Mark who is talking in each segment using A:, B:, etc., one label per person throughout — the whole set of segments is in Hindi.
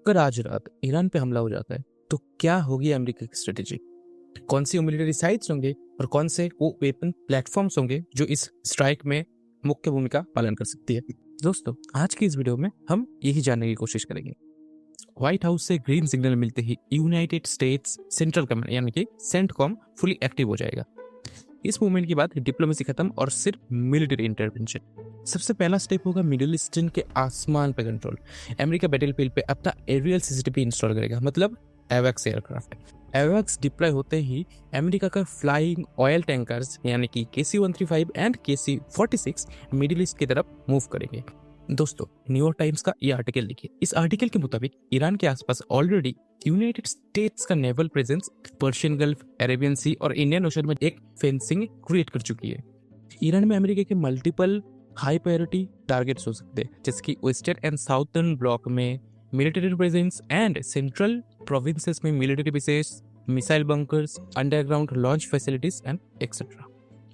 A: अगर आज रात ईरान पे हमला हो जाता है तो क्या होगी अमेरिका की स्ट्रेटेजी? कौन सी मिलिट्री साइट्स होंगे और कौन से वो वेपन प्लेटफॉर्म्स होंगे जो इस स्ट्राइक में मुख्य भूमिका पालन कर सकती है? दोस्तों, आज की इस वीडियो में हम यही जानने की कोशिश करेंगे। व्हाइट हाउस से ग्रीन सिग्नल मिलते ही यूनाइटेड स्टेट्स सेंट्रल कमांड यानी कि सेंटकॉम फुली एक्टिव हो जाएगा। इस मूवमेंट के बाद डिप्लोमेसी खत्म और सिर्फ मिलिट्री इंटरवेंशन। सबसे पहला स्टेप होगा मिडिल ईस्टर्न के आसमान पे कंट्रोल। अमेरिका बैटलफील्ड पे अपना एरियल सीसीटीवी इंस्टॉल करेगा, मतलब एवैक्स एयरक्राफ्ट। एवैक्स डिप्लॉय होते ही अमेरिका का फ्लाइंग ऑयल टैंकर्स यानी कि KC-135 and KC-46 middle east की तरफ मूव करेंगे। दोस्तों, न्यूयॉर्क टाइम्स का ये आर्टिकल देखिए। इस आर्टिकल के मुताबिक ईरान के आसपास ऑलरेडी यूनाइटेड स्टेट्स का naval presence Persian Gulf, Arabian Sea और इंडियन ओशन में एक फेंसिंग क्रिएट कर चुकी है। ईरान में अमेरिका के मल्टीपल हाई प्रायोरिटी टारगेट्स हो सकते हैं, जैसे कि वेस्टर्न एंड साउथर्न ब्लॉक में military presence and central provinces में military bases, missile bunkers, underground launch facilities and etcetera.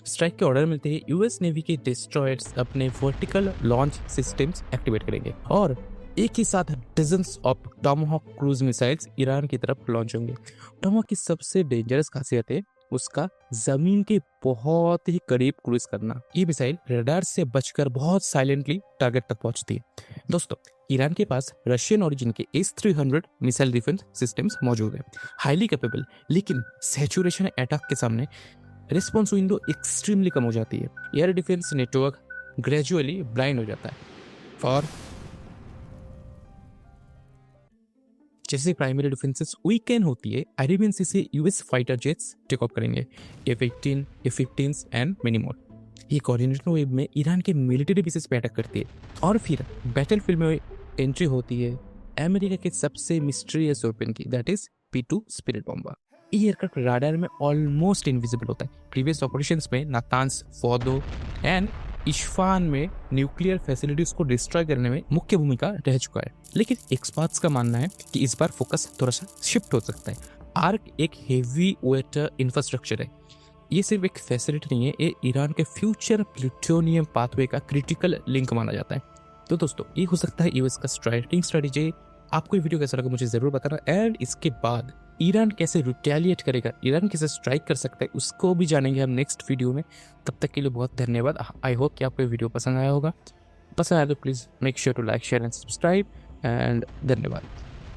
A: Strike के ऑर्डर मिलते ही यूएस नेवी के डिस्ट्रॉयर्स अपने वर्टिकल लॉन्च सिस्टम्स एक्टिवेट करेंगे और एक ही साथ dozens of Tomahawk cruise missiles Iran की तरफ लॉन्च होंगे। टॉमहॉक की सबसे डेंजरस खासियत है उसका जमीन के बहुत ही करीब क्रूज करना। ये मिसाइल रडार से बचकर बहुत साइलेंटली टारगेट तक पहुंचती है। दोस्तों, ईरान के पास रशियन ओरिजिन के S-300 मिसाइल डिफेंस सिस्टम्स मौजूद है, हाईली कैपेबल, लेकिन सैचुरेशन अटैक के सामने रिस्पॉन्स विंडो एक्सट्रीमली कम हो जाती है। Air defence network gradually blind हो जाता है और जैसे प्राइमरी डिफेंसेस वीकेंड होती है, अरेबियन सी से US fighter jets take off करेंगे, F-18, F-15 and many more. ये कोऑर्डिनेटेड वेव में ईरान के मिलिट्री बेसिस पे अटैक करती है और फिर बैटलफील्ड में एंट्री होती है अमेरिका के सबसे मिस्टीरियस वेपन की, that is P-2 spirit bomber. ये एयरक्राफ्ट राडार में ऑलमोस्ट इनविजिबल होता है। प्रीवियस ऑपरेशंस में नातांस, फोर्दो एंड इश्फान में न्यूक्लियर फैसिलिटीज को डिस्ट्रॉय करने में मुख्य भूमिका रह चुका है, लेकिन एक्सपर्ट्स का मानना है कि इस बार फोकस थोड़ा सा शिफ्ट हो सकता है। आर्क एक हेवी वेट इंफ्रास्ट्रक्चर है, ये सिर्फ एक फैसिलिटी नहीं है, ये ईरान के फ्यूचर प्लूटोनियम पाथवे का क्रिटिकल लिंक माना जाता है। तो दोस्तों, ये हो सकता है यूएस का स्ट्राइकिंग स्ट्रेटेजी। आपको ये वीडियो कैसा लगा मुझे जरूर बताना, एंड इसके बाद ईरान कैसे रिटेलिएट करेगा, ईरान कैसे स्ट्राइक कर सकता है, उसको भी जानेंगे हम नेक्स्ट वीडियो में। तब तक के लिए बहुत धन्यवाद। आई होप कि आपको ये वीडियो पसंद आया होगा। पसंद आया तो please make sure to like, share and subscribe, and धन्यवाद।